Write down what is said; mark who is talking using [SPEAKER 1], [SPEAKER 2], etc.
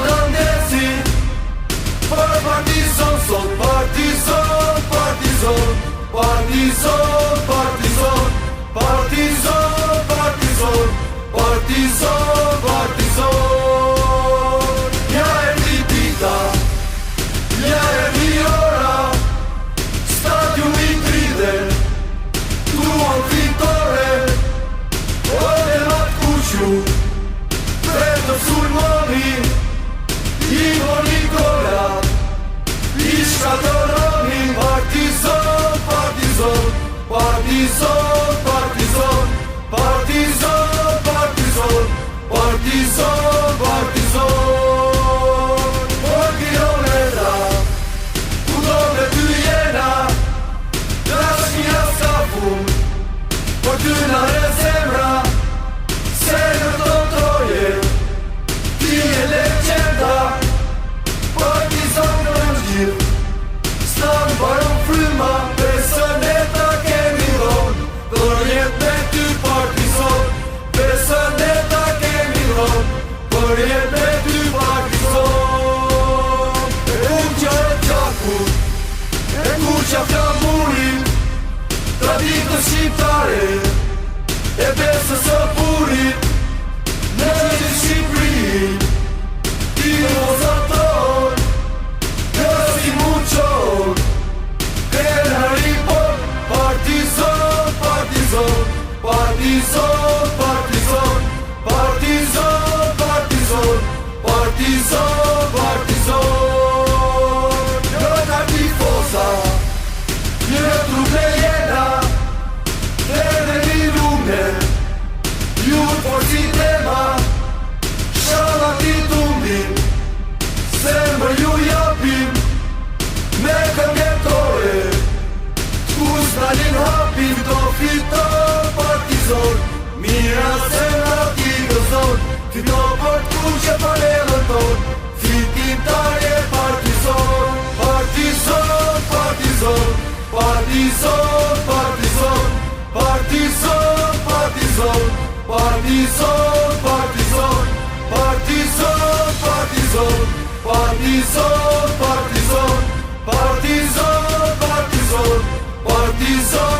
[SPEAKER 1] ka ndesi për Partizon sot, Partizon, Partizon, Partizon, Partizon, Partizon, Partizon, Partizon, Partizon. Ja erdhi dita, ja erdhi ora, stadiumi tridhen, duan fitore, ode mat kuqu, vetëm sulmoni, i voni gola, i shkatoroni. Partizon, Partizon, Partizon, Partizon, Partizon, Partizon, Partizon, Partizon. Por kilometra, ku do me ty jena, dashnia s'ka fund, por ty na re zemra, se në të troje, ti e legenda. Partizon në gjithë, s'tan baron fryma, besën e ta kemi dhon, për jet me ty Partizon, besën e ta kemi dhon, për jet me ty Partizon. E kuqja e gjakut, e kuqja flamurin, traditën shqiptare, e besës së burit, në gjithë Shqipërinë, ti mozaton, si muqon, el haripon. Partizon, Partizon, Partizon, Partizon, Partizon, Partizon, Partizon, Partizon. Njëta tifosa, një trupe jena, edhe një lume, ju forci tema, shala ti tumbin, zemër ju japim, me këngëtore, t'kus dalin hapim, do fiton Partizon, mira se nga ti gëzon, fito për t'kuqe për emën ton, fitimtare Partizon. Partizon, Partizon, Partizon, Partizon, Partizon, Partizon, Partizon, Partizon, Partizon, Partizon, Partizon, Partizon, Partizon, Partizon, Partizon.